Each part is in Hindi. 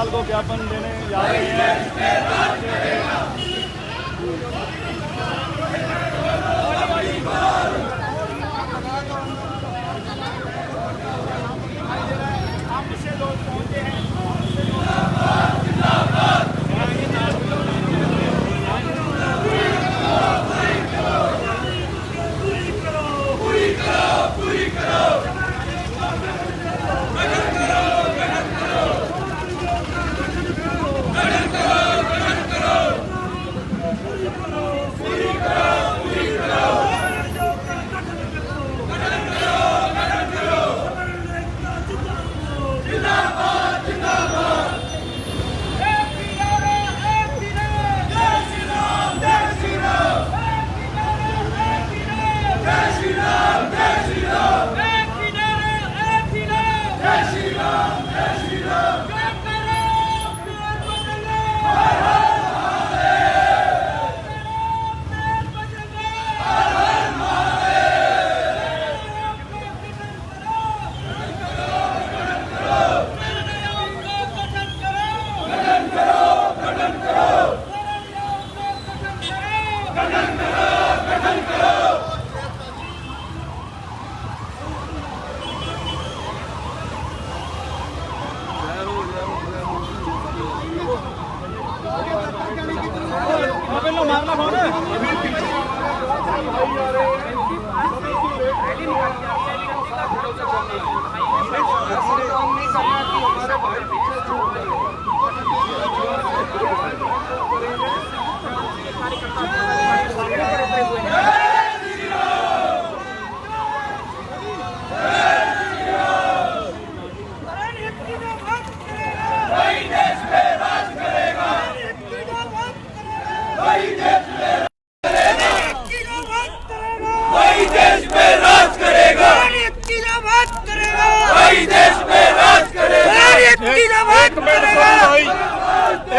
राज्यपाल को ज्ञापन देने जा रहे हैं।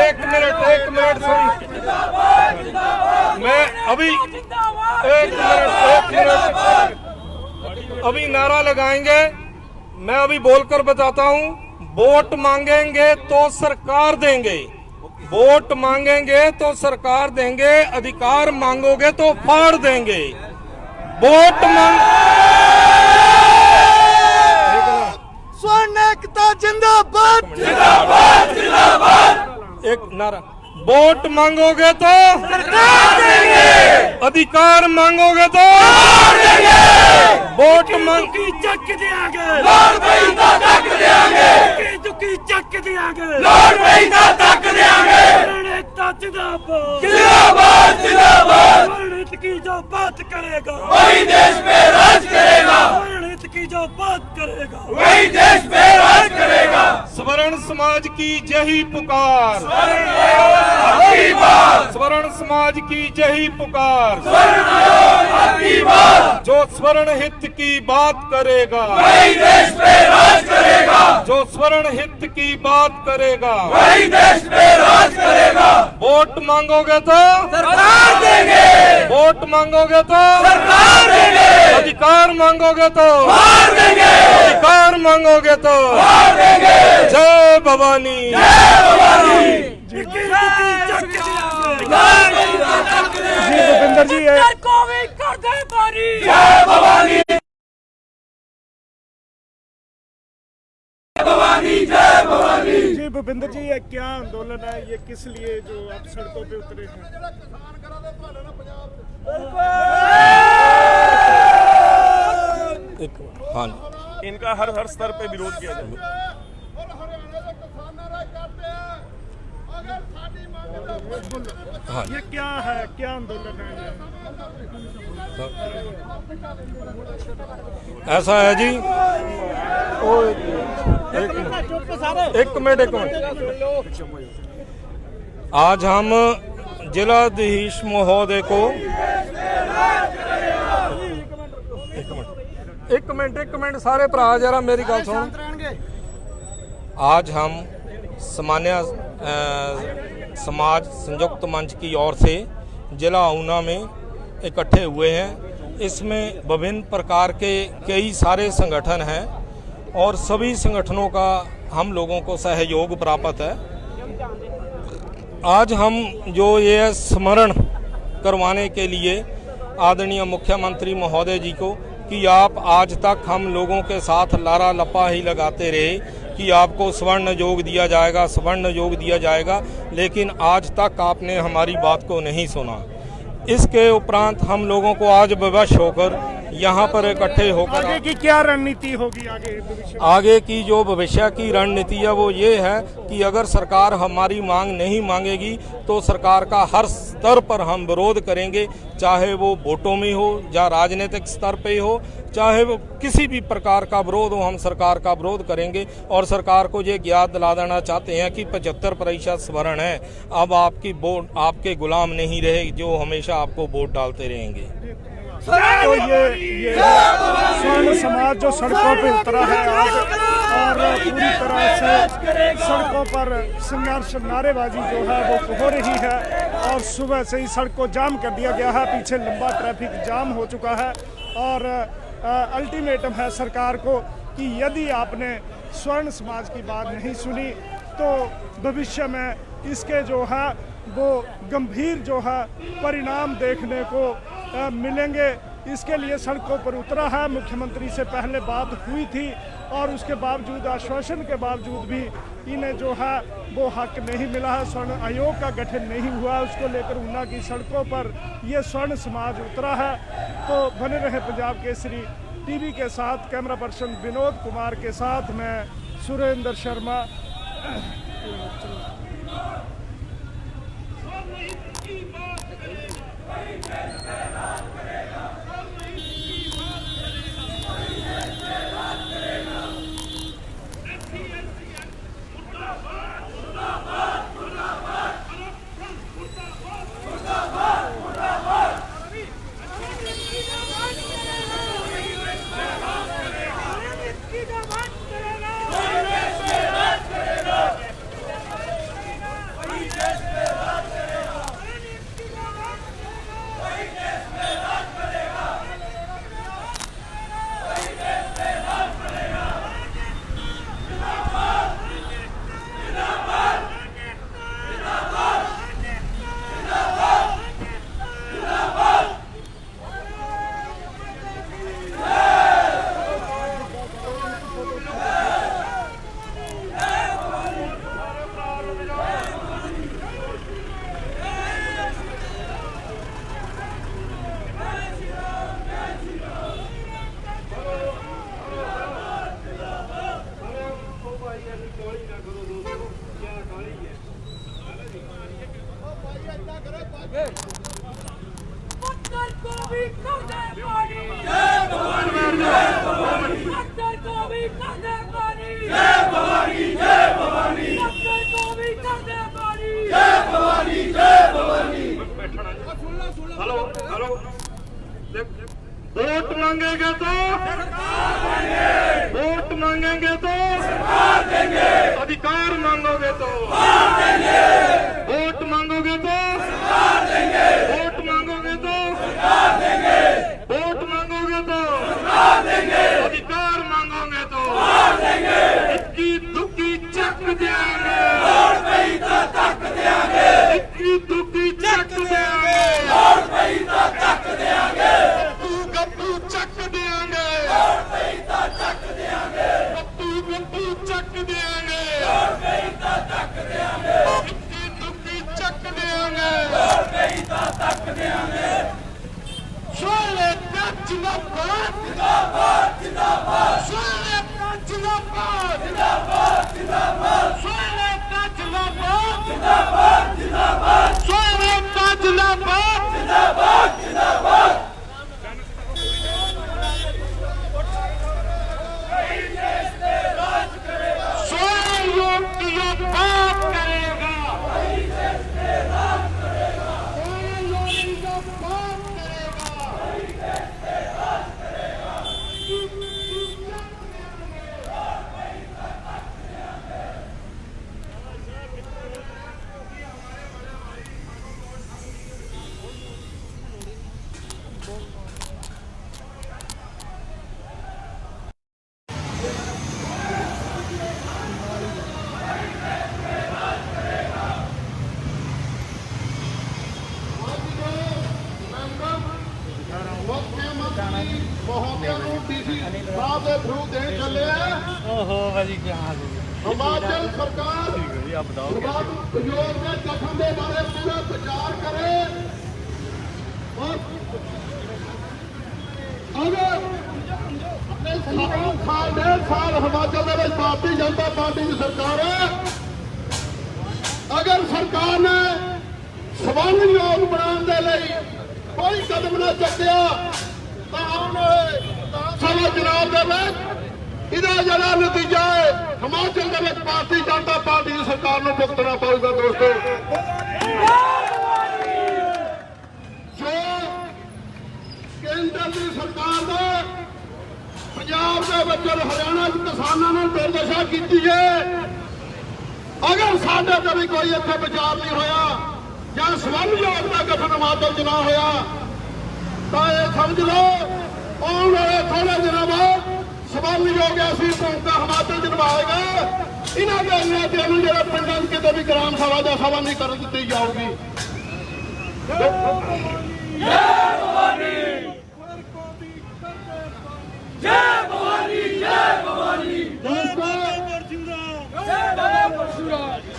एक मिनट मैं अभी नारा लगाएंगे। मैं अभी बोलकर बताता हूँ। वोट मांगेंगे तो सरकार देंगे, वोट मांगेंगे तो सरकार देंगे, अधिकार मांगोगे तो फाड़ देंगे। वोट मांग स्वर्ण एकता जिंदाबाद जिंदाबाद जिंदाबाद। एक नारा, वोट मांगोगे तो सरकार देंगे, अधिकार मांगोगे तो देंगे। वोट मांग चक देंगे, लौट नहीं तो तक देंगे, चुकी चक देंगे, लौट नहीं तो तक देंगे। स्वर्ण एकता जिंदाबाद जिंदाबाद जिंदाबाद। स्वर्ण हित की जो बात करेगा वही देश पे राज करेगा, स्वर्ण हित की जो बात करेगा वही देश पे राज करेगा। स्वर्ण समाज की जही पुकार, स्वर्ण समाज की जही पुकार। जो स्वर्ण हित की बात करेगा वही देश पे राज करेगा, जो स्वर्ण हित की बात करेगा वही देश पे राज करेगा। वोट मांगोगे तो सरकार देंगे, वोट मांगोगे तो सरकार देंगे, अधिकार मांगोगे तो मार देंगे, अधिकार मांगोगे तो मार देंगे। जय भवानी, जय भवानी। जी भूपेंद्र जी को भी कर दे पारी। जय भवानी भवानी जय भवानी। जी भूपेंद्र जी, ये क्या आंदोलन है, ये किस लिए जो आप सड़कों पे उतरे हैं? हाँ, इनका हर स्तर पे विरोध किया जाए। हाँ, ये क्या है, क्या आंदोलन है ये? ऐसा है जी। एक मिनट आज हम जिलाधीश महोदय को एक मिनट सारे भरा जरा मेरी गल सुन। आज हम सामान्य समाज संयुक्त मंच की ओर से जिला ऊना में इकट्ठे हुए हैं। इसमें विभिन्न प्रकार के कई सारे संगठन हैं और सभी संगठनों का हम लोगों को सहयोग प्राप्त है। आज हम जो ये स्मरण करवाने के लिए आदरणीय मुख्यमंत्री महोदय जी को कि आप आज तक हम लोगों के साथ लारा लपा ही लगाते रहे कि आपको स्वर्ण योग दिया जाएगा, स्वर्ण योग दिया जाएगा, लेकिन आज तक आपने हमारी बात को नहीं सुना। इसके उपरांत हम लोगों को आज विवश होकर यहाँ पर इकट्ठे होकर आगे की क्या रणनीति होगी आगे की जो भविष्य की रणनीति है वो ये है कि अगर सरकार हमारी मांग नहीं मांगेगी तो सरकार का हर स्तर पर हम विरोध करेंगे, चाहे वो वोटों में हो या राजनीतिक स्तर पे हो, चाहे वो किसी भी प्रकार का विरोध हो, हम सरकार का विरोध करेंगे। और सरकार को ये ज्ञात दिला देना चाहते हैं कि 75% स्वर्ण है, अब आपकी वोट आपके गुलाम नहीं रहे जो हमेशा आपको वोट डालते रहेंगे। तो ये स्वर्ण समाज जो सड़कों पे उतरा है आज और पूरी तरह से सड़कों पर संघर्ष नारेबाजी जो है वो हो रही है और सुबह से ही सड़क को जाम कर दिया गया है, पीछे लंबा ट्रैफिक जाम हो चुका है और अल्टीमेटम है सरकार को कि यदि आपने स्वर्ण समाज की बात नहीं सुनी तो भविष्य में इसके जो है वो गंभीर जो है परिणाम देखने को मिलेंगे। इसके लिए सड़कों पर उतरा है। मुख्यमंत्री से पहले बात हुई थी और उसके बावजूद आश्वासन के बावजूद भी इन्हें जो है वो हक नहीं मिला है। स्वर्ण आयोग का गठन नहीं हुआ, उसको लेकर ऊना की सड़कों पर ये स्वर्ण समाज उतरा है। तो बने रहे पंजाब केसरी टीवी के साथ, कैमरा पर्सन विनोद कुमार के साथ मैं सुरेंद्र शर्मा। वोट मांगेंगे तो वोट मांगेंगे तो अधिकार मांगोगे तो वोट मांगोगे तो वोट मांगोगे तो वोट मांगोगे तो अधिकार मांगोगे तो इक्की दुक्की चक देंगे, इक्की दुक्की चक देंगे, गप्पू चक देंगे, गप्पू चक देंगे, इक्की दुक्की चक देंगे, स्वर्ण जिंदाबाद, स्वर्ण जिंदाबाद, स्वर्ण जिंदाबाद, स्वर्ण जिंदाबाद। स्वर्ण योग की जो बात करेगा, ਬਹੁਤਿਆਂ ਨੂੰ ਡੀਸੀ ਸਾਹਿਬ ਦੇ ਥਰੂ ਦੇਣ ਚੱਲੇ ਆ। ਓਹੋ ਭਾਜੀ ਕੀ ਹਾਲ ਹੈ ਹਿਮਾਚਲ ਸਰਕਾਰ ਪ੍ਰਯੋਗ ਦੇ ਗਠਨ ਦੇ ਬਾਰੇ ਪੂਰਾ ਵਿਚਾਰ ਕਰੇ ਔਰ ਅਗਰ ਡੇਢ ਸਾਲ ਹਿਮਾਚਲ ਦੇ ਵਿੱਚ ਭਾਰਤੀ ਜਨਤਾ ਪਾਰਟੀ ਦੀ ਸਰਕਾਰ ਹੈ, ਅਗਰ ਸਰਕਾਰ ਨੇ ਸਬੰਧਯੋਗ ਬਣਾਉਣ ਦੇ ਲਈ ਕੋਈ ਕਦਮ ਨਾ ਚੱਕਿਆ ਤਾਂ ਆਉਣ ਵਾਲੇ ਵਿਧਾਨ ਸਭਾ ਚੁਣਾਵ ਦੇ ਵਿੱਚ ਇਹਦਾ ਜਿਹੜਾ ਨਤੀਜਾ ਹੈ ਹਿਮਾਚਲ ਦੇ ਵਿੱਚ ਭਾਰਤੀ ਜਨਤਾ ਪਾਰਟੀ ਦੀ ਸਰਕਾਰ ਨੂੰ ਭੁਗਤਣਾ ਪਊਗਾ। ਦੋਸਤੋ, ਜੋ ਕੇਂਦਰ ਦੀ ਸਰਕਾਰ ਦਾ ਪੰਜਾਬ ਦੇ ਵਿੱਚ ਹਰਿਆਣਾ ਦੇ ਕਿਸਾਨਾਂ ਨਾਲ ਦੁਰਦਸ਼ਾ ਕੀਤੀ ਹੈ, ਅਗਰ ਸਾਡੇ ਤੇ ਵੀ ਕੋਈ ਇੱਥੇ ਵਿਚਾਰ ਨਹੀਂ ਹੋਇਆ ਜਾਂ ਸਬੰਧਯੋਗ ਦਾ ਗਠਨ ਹਿਮਾਚਲ 'ਚ ਨਾ ਹੋਇਆ ਤਾਂ ਇਹ ਸਮਝ ਲਓ ਆਉਣ ਵਾਲੇ ਥੋੜੇ ਦਿਨਾਂ ਬਾਅਦ ਸਬੰਧਯੋਗ ਐਸੀ ਭੂਮਿਕਾ ਹਿਮਾਚਲ 'ਚ ਨਿਭਾਏਗਾ। ਇਹਨਾਂ ਦੇ ਨੇਤਿਆਂ ਨੂੰ ਜਿਹੜਾ ਪਿੰਡਾਂ 'ਚ ਕਿਤੇ ਵੀ ਗ੍ਰਾਮ ਸਭਾ ਜਾਂ ਸਭਾ ਨਹੀਂ ਕਰਨ ਦਿੱਤੀ ਜਾਊਗੀ।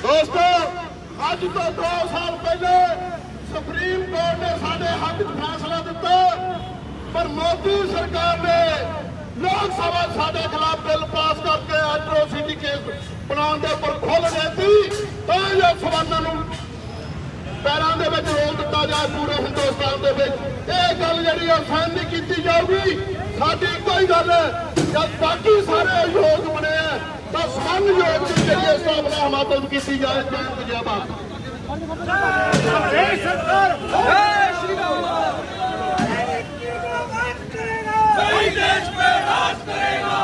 ਦੋਸਤੋ, ਅੱਜ ਤੋਂ 2 ਸਾਲ ਪਹਿਲੇ ਸੁਪਰੀਮ ਕੋਰਟ ਨੇ ਸਾਡੇ ਹੱਕ 'ਚ ਫੈਸਲਾ ਦਿੱਤਾ, ਪਰ ਮੋਦੀ ਸਰਕਾਰ ਨੇ ਲੋਕ ਸਭਾ ਸਾਡੇ ਖਿਲਾਫ ਬਿੱਲ ਪਾਸ ਕਰਕੇ ਐਟਰੋਸਿਟੀ ਕੇਸ ਬਣਾਉਣ ਦੇ ਉੱਪਰ ਖੁੱਲ੍ਹ ਦਿੱਤੀ ਤਾਂ ਜੋ ਸਵਾਲਾਂ ਨੂੰ ਪੈਰਾਂ ਦੇ ਵਿੱਚ ਰੋਕ ਦਿੱਤਾ ਜਾਏ ਪੂਰੇ ਹਿੰਦੁਸਤਾਨ ਦੇ ਵਿੱਚ। ਇਹ ਗੱਲ ਜਿਹੜੀ ਉਹ ਸਾਈਨ ਨਹੀਂ ਕੀਤੀ ਜਾਊਗੀ। ਸਾਡੀ ਕੋਈ ਗੱਲ ਜਦ ਬਾਕੀ ਸਾਰੇ ਯੋਗ ਬਣੇ ਆ ਤਾਂ ਸਬੰਧਯੋਗ ਦੀ ਜਿਹੜੀ ਸਥਾਪਨਾ ਹਿਮਾਚਲ ਕੀਤੀ ਜਾਏ। ਜੈ ਭਾਰਤ। सरकार वही देश पे राज करेगा,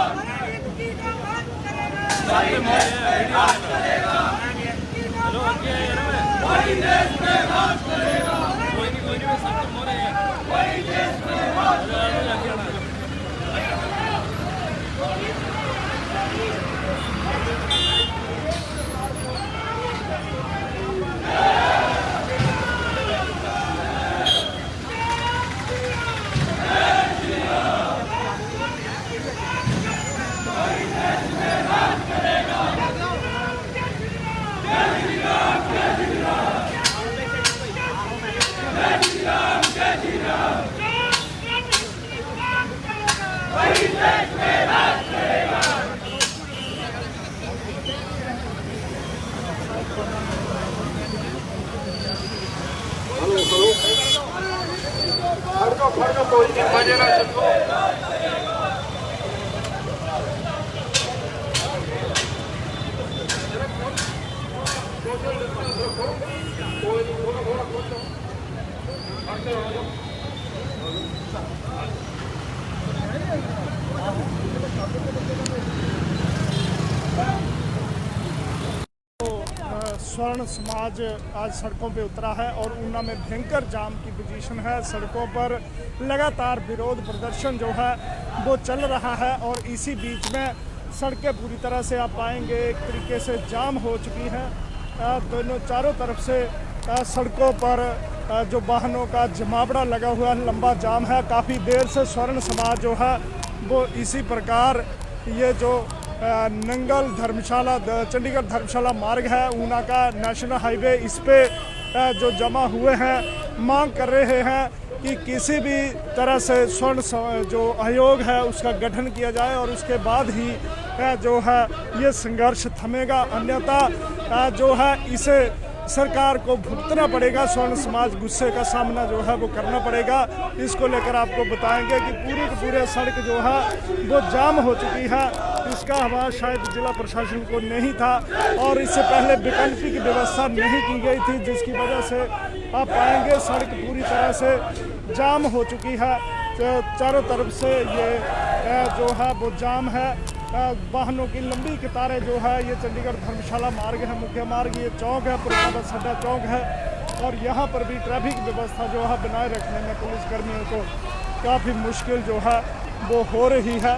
वही देश पे राज करेगा, वही देश पे राज करेगा, वही देश पे राज करेगा। स्वर्ण समाज आज सड़कों पे उतरा है और ऊना में भयंकर जाम की पोजीशन है। सड़कों पर लगातार विरोध प्रदर्शन जो है वो चल रहा है और इसी बीच में सड़कें पूरी तरह से आप पाएंगे एक तरीके से जाम हो चुकी हैं। दोनों चारों तरफ से सड़कों पर जो वाहनों का जमावड़ा लगा हुआ है, लंबा जाम है। काफ़ी देर से स्वर्ण समाज जो है वो इसी प्रकार ये जो नंगल धर्मशाला चंडीगढ़ धर्मशाला मार्ग है ऊना का नेशनल हाईवे, इस पे जो जमा हुए हैं मांग कर रहे हैं कि किसी भी तरह से स्वर्ण जो आयोग है उसका गठन किया जाए और उसके बाद ही जो है ये संघर्ष थमेगा, अन्यथा जो है इसे सरकार को भुगतना पड़ेगा। स्वर्ण समाज गुस्से का सामना जो है वो करना पड़ेगा। इसको लेकर आपको बताएंगे कि पूरी की पूरी सड़क जो है वो जाम हो चुकी है। इसका आवाज़ शायद जिला प्रशासन को नहीं था और इससे पहले विकल्पी की व्यवस्था नहीं की गई थी, जिसकी वजह से आप पाएंगे सड़क पूरी तरह से जाम हो चुकी है। तो चारों तरफ से ये जो है वो जाम है। वाहनों की लंबी कतारें जो है ये चंडीगढ़ धर्मशाला मार्ग है, मुख्य मार्ग, ये चौक है, पुराना बस अड्डा चौक है और यहाँ पर भी ट्रैफिक व्यवस्था जो है बनाए रखने में पुलिसकर्मियों को काफ़ी मुश्किल जो है वो हो रही है।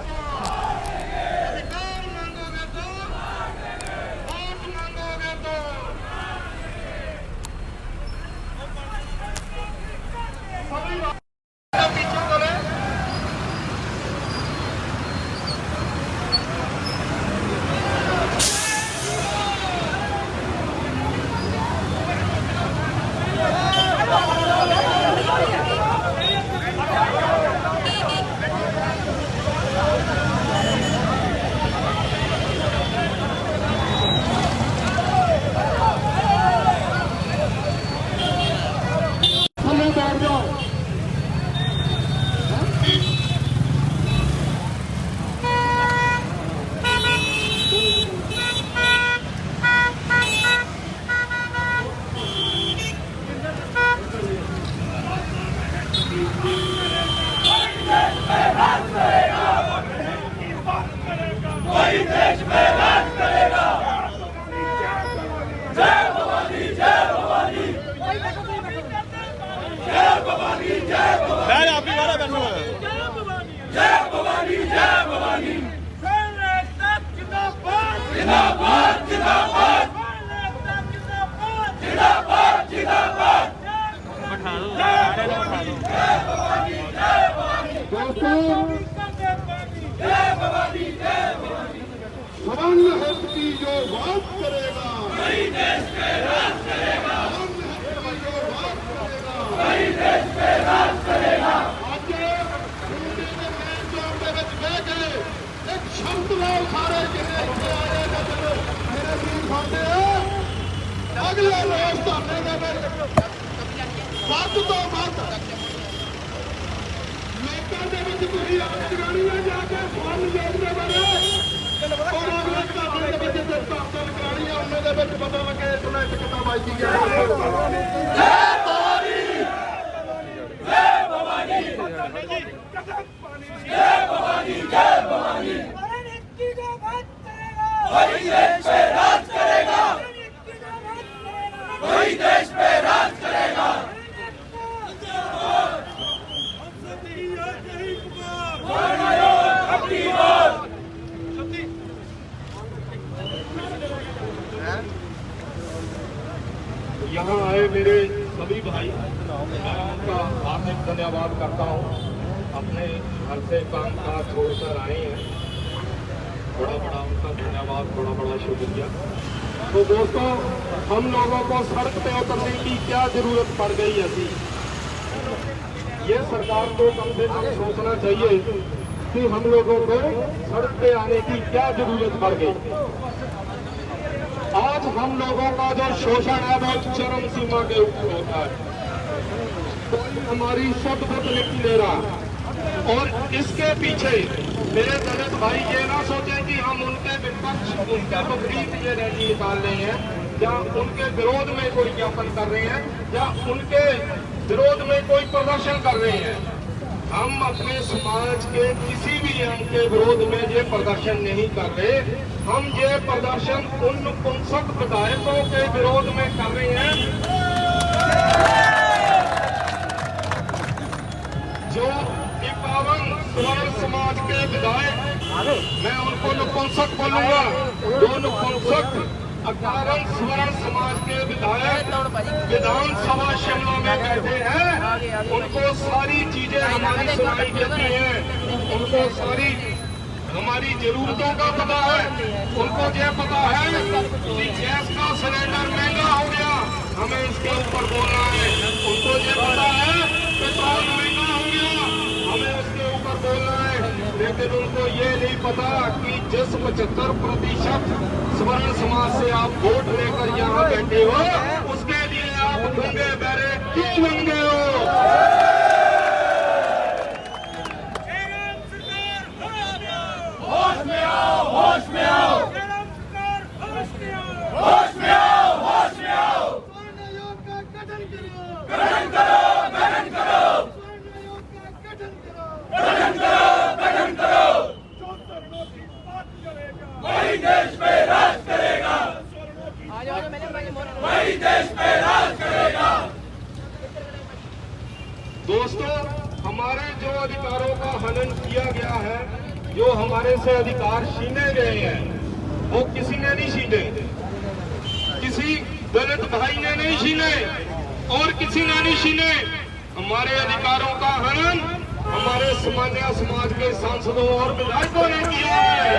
ਵੱਧ ਤੋਂ ਵੱਧ ਲੋਕਾਂ ਦੇ ਵਿੱਚ ਤੁਸੀਂ ਆਪ ਜਗਾਣੀ ਹੈ ਜਾ ਕੇ ਫੋਨ ਯੋਜਨਾ ਬਾਰੇ ਔਰ ਅਗਲੇ ਘਰਾਂ ਦੇ ਵਿੱਚ ਜੇ ਤਾਕਤ ਕਰਾਣੀ ਹੈ ਉਹਨਾਂ ਦੇ ਵਿੱਚ ਪਤਾ ਲੱਗੇ ਸੁਣਾ ਇੱਕ ਕਿੱਦਾਂ ਬਾਜੀ ਗਿਆ वही देश पे राज करेगा, वही देश पे राज करेगा। यहाँ आए मेरे सभी भाई, मैं उनका हार्दिक धन्यवाद करता हूँ। अपने घर से काम काज छोड़कर आए हैं, बड़ा बड़ा उनका धन्यवाद, बड़ा बड़ा शुक्रिया। तो दोस्तों, हम लोगों को सड़क पे उतरने की क्या जरूरत पड़ गई ऐसी? ये सरकार को कम से कम सोचना चाहिए कि हम लोगों को सड़क पे आने की क्या जरूरत पड़ गई। आज हम लोगों का जो शोषण है वो चरम सीमा के ऊपर होता है, कोई हमारी सुध बुध नहीं ले रहा। और इसके पीछे मेरे दलित भाई ये ना सोचें कि हम उनके विपक्ष, उनके विपरीत ये रैली निकाल रहे हैं या उनके विरोध में कोई ज्ञापन कर रहे हैं या उनके विरोध में कोई प्रदर्शन कर रहे हैं। हम अपने समाज के किसी भी अंग के विरोध में ये प्रदर्शन नहीं कर रहे। हम ये प्रदर्शन उन 59 विधायकों के विरोध में कर रहे हैं जो 51 स्वर्ण समाज के विधायक, मैं उनको नपुंसक बोलूंगा, दो नपुंसक 51 स्वर्ण समाज के विधायक विधानसभा शिमला में बैठे हैं। उनको सारी चीजें हमारी सुनाई देती हैं, उनको सारी हमारी जरूरतों का पता है। उनको ये पता है कि गैस का सिलेंडर महंगा हो गया, हमें इसके ऊपर बोलना है। उनको ये पता है पेट्रोल महंगा हो गया, हमें इसके ऊपर बोलना है। लेकिन उनको ये नहीं पता कि जिस 75% स्वर्ण समाज से आप वोट लेकर यहाँ बैठे हो, उसके लिए आप गूंगे बहरे क्यों बन गए हो? होश में आओ, होश में आओ, होश में आओ, होश में आओ। गठन करो, गठन करो, गठन करो, गठन करो। वही देश पे राज करेगा, वही देश पे राज करेगा। दोस्तों, हमारे जो अधिकारों का हनन किया गया है, जो हमारे से अधिकार छीने गए हैं, वो किसी ने नहीं छीने, किसी दलित भाई ने नहीं छीने और किसी ने नहीं छीने। हमारे अधिकारों का हनन हमारे सामान्य समाज के सांसदों और विधायकों ने किया है।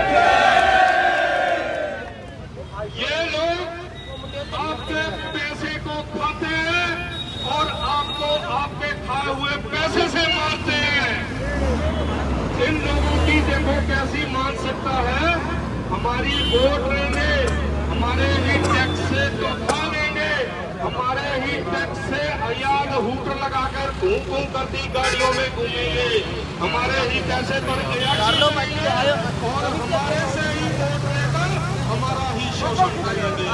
ये लोग आपके पैसे को खाते हैं और आपको आपके खाए हुए पैसे से मारते हैं। इन लोगों की देखो कैसी मानसिकता है, हमारी वोट लेंगे, हमारे ही टैक्स से तो खा लेंगे, हमारे ही टैक्स से अयाद हूटर लगाकर घूम घूम करती गाड़ियों में घूमेंगे, हमारे ही पैसे पर और हमारे से ही वोट लेकर हमारा ही शोषण करेंगे।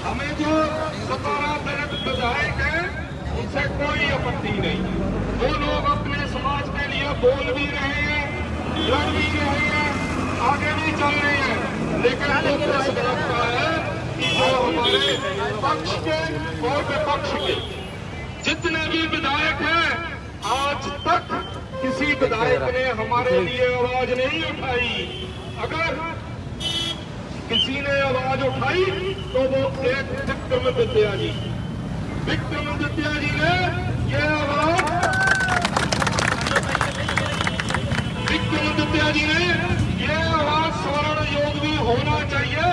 हमें जो 17 दलित विधायक हैं उनसे कोई आपत्ति नहीं, वो लोग अपने समाज के लिए बोल भी रहे हैं, लड़ भी रहे हैं, आगे भी चल रहे हैं। लेकिन मुझे ऐसा लगता है कि जो हमारे पक्ष के और विपक्ष के जितने भी विधायक हैं, आज तक किसी विधायक ने हमारे लिए आवाज नहीं उठाई। अगर किसी ने आवाज उठाई तो वो एक विक्रमादित्य जी ने ये आवाज, विक्रमादित्य जी ने ये आवाज स्वर्ण योग भी होना चाहिए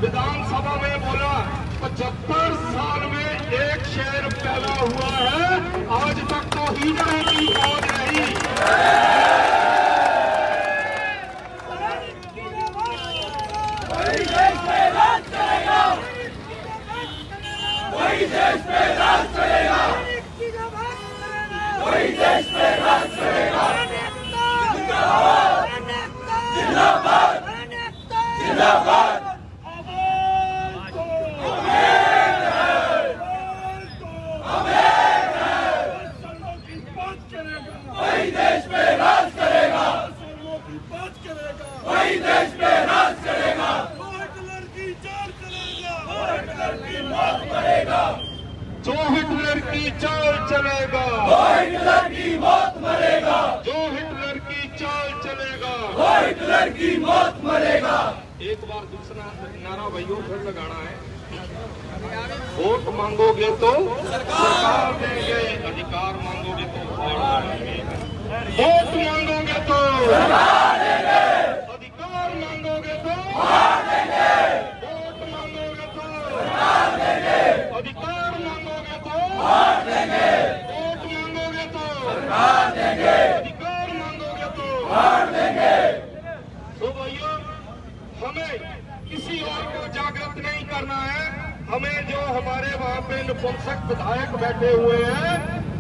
विधानसभा में बोला। 75 साल में एक शहर पैदा हुआ है, आज तक तो हीरा की फौज रही। वही देश पे राज करेगा, वही देश पे राज करेगा। जिंदाबाद, जिंदाबाद। वही देश पे राज करेगा, वही देश पे राज करेगा। हिटलर की चाल चलेगा, हिटलर की मौत मरेगा। जो हिटलर की चाल चलेगा, हिटलर की मौत मरेगा, जो हिटलर की चाल चलेगा, हिटलर की मौत मरेगा। एक बार दूसरा नारा भाइयों फिर लगाना है। वोट मांगोगे तो सरकार देंगे, अधिकार मांगोगे तो वोट मांगोगे तो सरकार देंगे, अधिकार मांगोगे तो वोट मांगोगे तो सरकार देंगे, अधिकार मांगोगे तो देंगे, वोट मांगोगे तो सरकार देंगे, अधिकार मांगोगे तो देंगे। तो भाइयों, हमें किसी और को जागृत नहीं करना है, हमें जो हमारे वहाँ पे नपुंसक विधायक बैठे हुए हैं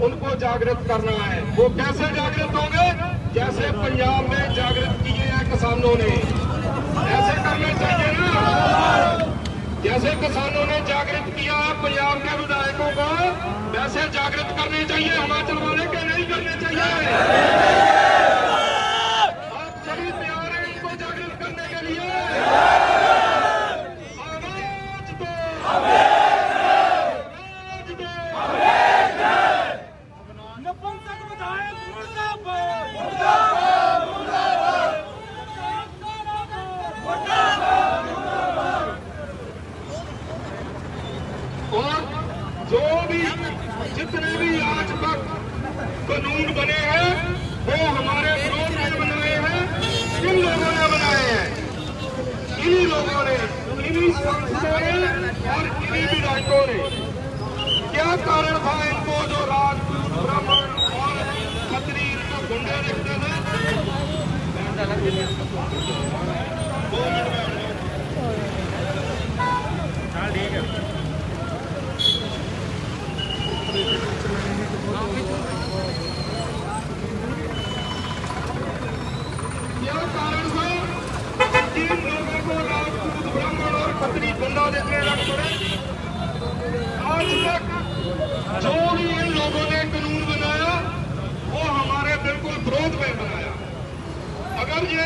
उनको जागृत करना है। वो कैसे जागृत होंगे? जैसे पंजाब में जागृत किए हैं किसानों ने, ऐसे करने चाहिए ना। जैसे किसानों ने जागृत किया पंजाब के विधायकों को, वैसे जागृत करने चाहिए हिमाचल वाले के, नहीं करने चाहिए। आप सभी तैयार हैं इनको जागृत करने के लिए? आवाज दो, आवाज दो। नपुंसक विधायक मुर्दाबाद, और जो भी जितने भी आज तक कानून बने हैं वो हमारे विरोध में बनाए हैं। किन लोगों ने बनाए हैं? इन्हीं लोगों ने, इन्हीं सांसदों ने और इन्हीं विधायकों ने। क्या कारण था इनको जो राजपूत ब्राह्मण और खत्री इनको गुंडे देखते थे? क्या कारण था कि इन लोगों को राजपूत ब्राह्मण और खत्री गुंडा देखने लग पड़े? आज तक जो भी इन लोगों ने कानून बनाया वो हमारे बिल्कुल विरोध में बनाया। अगर ये